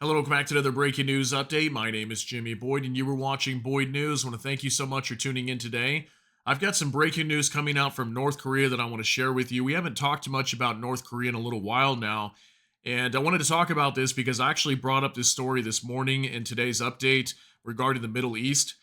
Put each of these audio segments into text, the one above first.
Hello, welcome back to another breaking news update. My name is Jimmy Boyd, and you were watching Boyd News. I want to thank you so much for tuning in today. I've got some breaking news coming out from North Korea that I want to share with you. We haven't talked much about North Korea in a little while now, and I wanted to talk about this because I actually brought up this story this morning in today's update regarding the Middle East,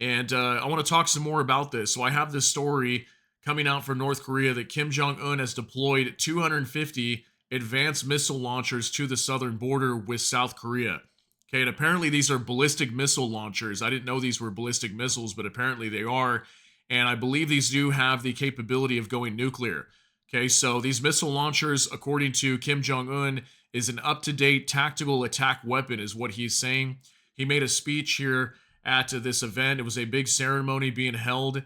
and I want to talk some more about this. So I have this story coming out from North Korea that Kim Jong Un has deployed 250 advanced missile launchers to the southern border with South Korea. Okay, and apparently these are ballistic missile launchers. I didn't know these were ballistic missiles, but apparently they are. And I believe these do have the capability of going nuclear. Okay, so these missile launchers, according to Kim Jong Un, is an up to date tactical attack weapon, is what he's saying. He made a speech here at this event. It was a big ceremony being held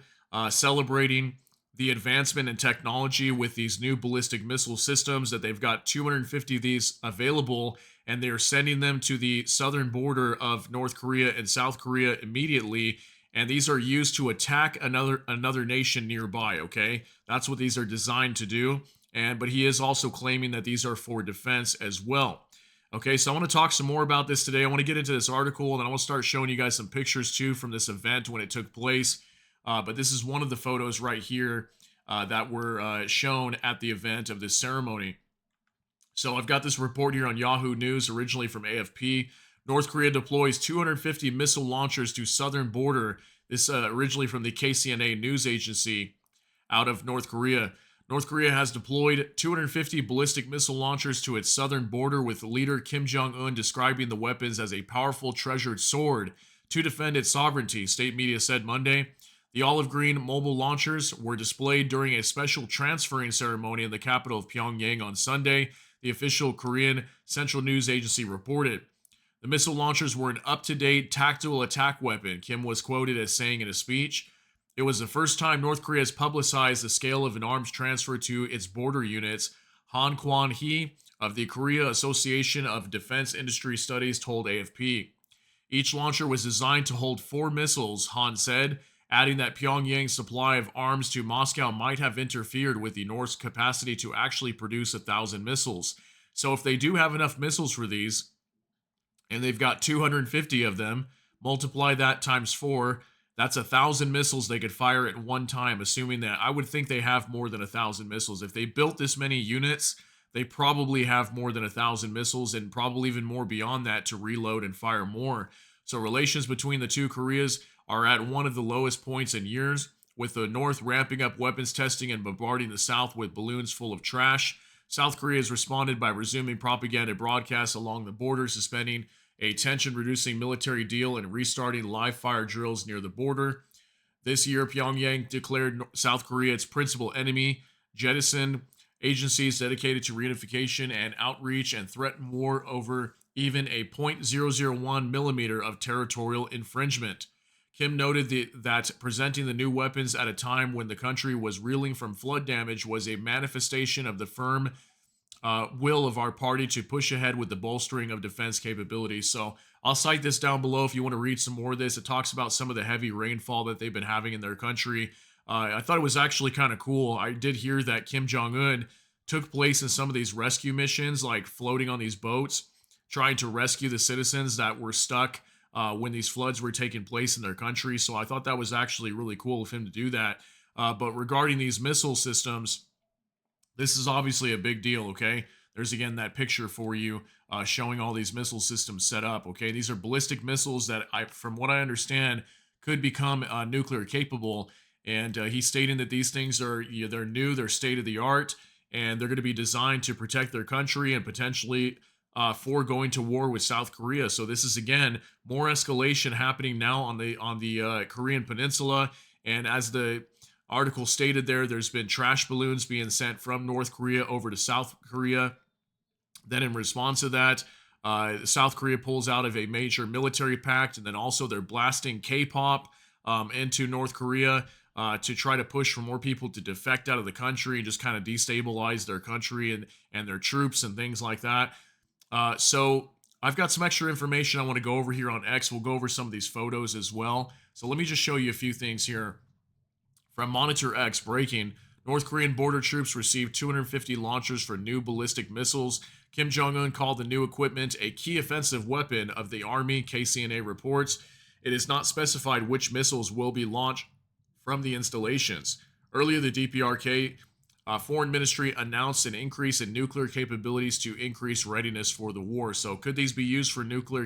celebrating the advancement in technology with these new ballistic missile systems that they've got 250 of these available, and they're sending them to the southern border of North Korea and South Korea immediately, and these are used to attack another nation nearby. Okay, that's what these are designed to do. And but he is also claiming that these are for defense as well. Okay, so I want to talk some more about this today. I want to get into this article, and then I want to start showing you guys some pictures too from this event when it took place. But this is one of the photos right here that were shown at the event of this ceremony. So I've got this report here on Yahoo News, originally from AFP. North Korea deploys 250 missile launchers to southern border. This originally from the KCNA news agency out of North Korea. North Korea has deployed 250 ballistic missile launchers to its southern border, with leader Kim Jong Un describing the weapons as a powerful treasured sword to defend its sovereignty, state media said Monday. The olive green mobile launchers were displayed during a special transferring ceremony in the capital of Pyongyang on Sunday, the official Korean Central News Agency reported. The missile launchers were an up-to-date tactical attack weapon, Kim was quoted as saying in a speech. It was the first time North Korea has publicized the scale of an arms transfer to its border units. Han Kwan-hee of the Korea Association of Defense Industry Studies told AFP. Each launcher was designed to hold 4 missiles, Han said, adding that Pyongyang's supply of arms to Moscow might have interfered with the North's capacity to actually produce 1,000 missiles. So if they do have enough missiles for these, and they've got 250 of them, multiply that times 4, that's 1,000 missiles they could fire at one time, assuming that I would think they have more than 1,000 missiles. If they built this many units, they probably have more than 1,000 missiles and probably even more beyond that to reload and fire more. So relations between the two Koreas are at one of the lowest points in years, with the North ramping up weapons testing and bombarding the South with balloons full of trash. South Korea has responded by resuming propaganda broadcasts along the border, suspending a tension-reducing military deal, and restarting live-fire drills near the border. This year, Pyongyang declared South Korea its principal enemy, jettisoned agencies dedicated to reunification and outreach, and threatened war over even a .001 millimeter of territorial infringement. Kim noted that presenting the new weapons at a time when the country was reeling from flood damage was a manifestation of the firm will of our party to push ahead with the bolstering of defense capabilities. So I'll cite this down below if you want to read some more of this. It talks about some of the heavy rainfall that they've been having in their country. I thought it was actually kind of cool. I did hear that Kim Jong-un took place in some of these rescue missions, like floating on these boats, trying to rescue the citizens that were stuck when these floods were taking place in their country. So I thought that was actually really cool of him to do that. But regarding these missile systems, this is obviously a big deal, okay? There's again that picture for you showing all these missile systems set up, okay? These are ballistic missiles that, from what I understand, could become nuclear capable. And he's stating that these things are, they're new, they're state of the art, and they're going to be designed to protect their country and potentially for going to war with South Korea. So this is again more escalation happening now on the Korean Peninsula, and as the article stated there's been trash balloons being sent from North Korea over to South Korea. Then in response to that, South Korea pulls out of a major military pact, and then also they're blasting K-pop into North Korea to try to push for more people to defect out of the country and just kind of destabilize their country and their troops and things like that. So I've got some extra information I want to go over here on X. We'll go over some of these photos as well. So let me just show you a few things here. From Monitor X, breaking, North Korean border troops received 250 launchers for new ballistic missiles. Kim Jong-un called the new equipment a key offensive weapon of the Army, KCNA reports. It is not specified which missiles will be launched from the installations. Earlier, the DPRK Foreign Ministry announced an increase in nuclear capabilities to increase readiness for the war. So, could these be used for nuclear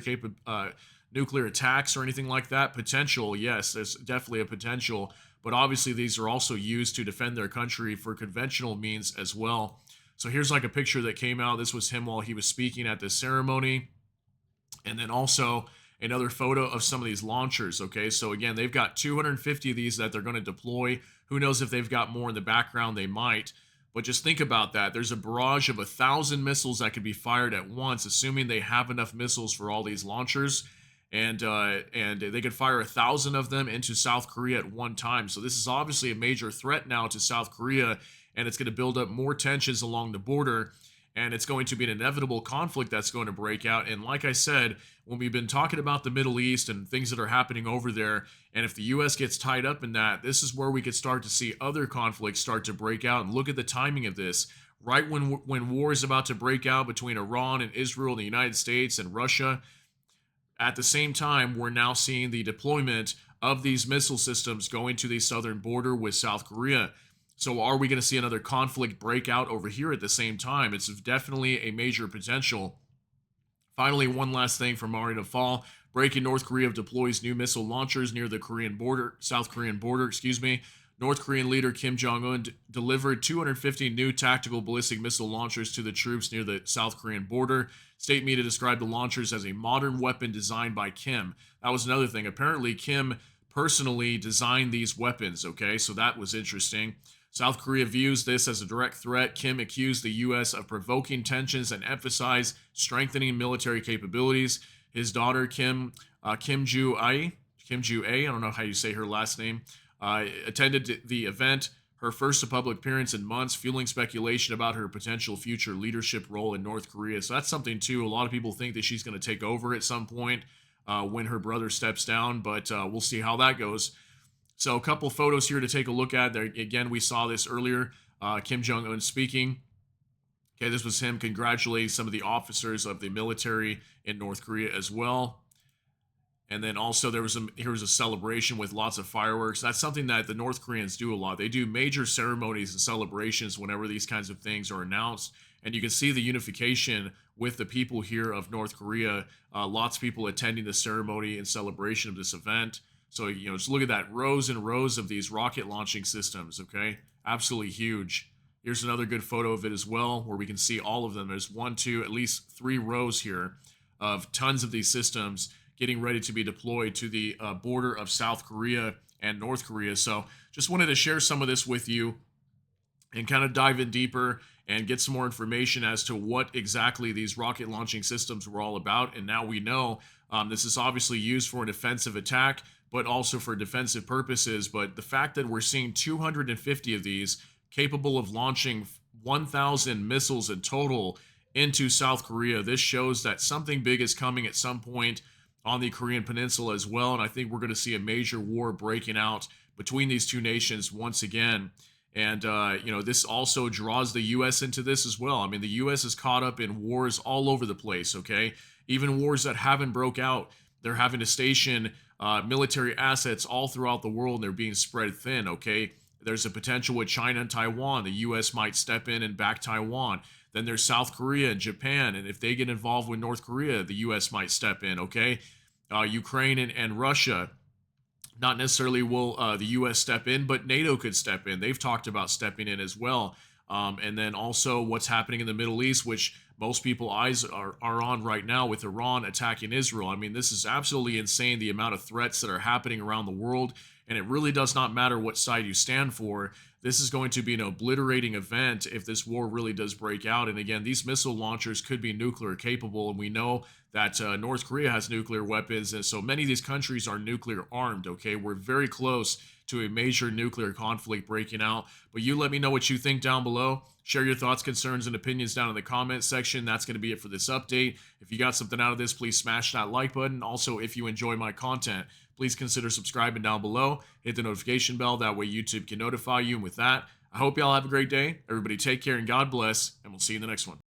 attacks or anything like that? Potential, yes, there's definitely a potential. But obviously, these are also used to defend their country for conventional means as well. So here's like a picture that came out. This was him while he was speaking at this ceremony. And then also another photo of some of these launchers. Okay, so again, they've got 250 of these that they're going to deploy. Who knows if they've got more in the background? They might. But just think about that. There's a barrage of 1,000 missiles that could be fired at once, assuming they have enough missiles for all these launchers. And they could fire 1,000 of them into South Korea at one time. So this is obviously a major threat now to South Korea, and it's going to build up more tensions along the border. And it's going to be an inevitable conflict that's going to break out. And like I said, when we've been talking about the Middle East and things that are happening over there, and if the U.S. gets tied up in that, this is where we could start to see other conflicts start to break out. And look at the timing of this. Right when war is about to break out between Iran and Israel, the United States and Russia, at the same time, we're now seeing the deployment of these missile systems going to the southern border with South Korea. So are we going to see another conflict break out over here at the same time? It's definitely a major potential. Finally, one last thing from Ari to Fall. Breaking: North Korea deploys new missile launchers near the South Korean border, North Korean leader Kim Jong-un delivered 250 new tactical ballistic missile launchers to the troops near the South Korean border. State media described the launchers as a modern weapon designed by Kim. That was another thing. Apparently, Kim personally designed these weapons, okay? So that was interesting. South Korea views this as a direct threat. Kim accused the U.S. of provoking tensions and emphasized strengthening military capabilities. His daughter, Kim Ju-ae, I don't know how you say her last name, attended the event, her first public appearance in months, fueling speculation about her potential future leadership role in North Korea. So that's something, too. A lot of people think that she's going to take over at some point when her brother steps down, but we'll see how that goes. So a couple photos here to take a look at. There, again, we saw this earlier, Kim Jong-un speaking. Okay, this was him congratulating some of the officers of the military in North Korea as well. And then also here was a celebration with lots of fireworks. That's something that the North Koreans do a lot. They do major ceremonies and celebrations whenever these kinds of things are announced. And you can see the unification with the people here of North Korea. Lots of people attending the ceremony and celebration of this event. So, just look at that, rows and rows of these rocket launching systems, okay? Absolutely huge. Here's another good photo of it as well, where we can see all of them. There's 1, 2, at least 3 rows here of tons of these systems getting ready to be deployed to the border of South Korea and North Korea. So just wanted to share some of this with you and kind of dive in deeper and get some more information as to what exactly these rocket launching systems were all about. And now we know this is obviously used for an offensive attack, but also for defensive purposes. But the fact that we're seeing 250 of these capable of launching 1,000 missiles in total into South Korea, this shows that something big is coming at some point on the Korean Peninsula as well. And I think we're going to see a major war breaking out between these two nations once again. And, this also draws the U.S. into this as well. I mean, the U.S. is caught up in wars all over the place, okay? Even wars that haven't broke out, they're having to station military assets all throughout the world, and they're being spread thin, okay? There's a potential with China and Taiwan. The U.S. might step in and back Taiwan. Then there's South Korea and Japan, and if they get involved with North Korea, the U.S. might step in, okay? Ukraine and Russia, not necessarily will the U.S. step in, but NATO could step in. They've talked about stepping in as well. And then also what's happening in the Middle East, which most people's eyes are on right now with Iran attacking Israel. I mean, this is absolutely insane, the amount of threats that are happening around the world. And it really does not matter what side you stand for. This is going to be an obliterating event if this war really does break out. And again, these missile launchers could be nuclear capable. And we know that North Korea has nuclear weapons. And so many of these countries are nuclear armed, okay? We're very close to a major nuclear conflict breaking out. But you let me know what you think down below. Share your thoughts, concerns, and opinions down in the comment section. That's going to be it for this update. If you got something out of this, please smash that like button. Also, if you enjoy my content, please consider subscribing down below. Hit the notification bell. That way YouTube can notify you. And with that, I hope y'all have a great day. Everybody take care and God bless. And we'll see you in the next one.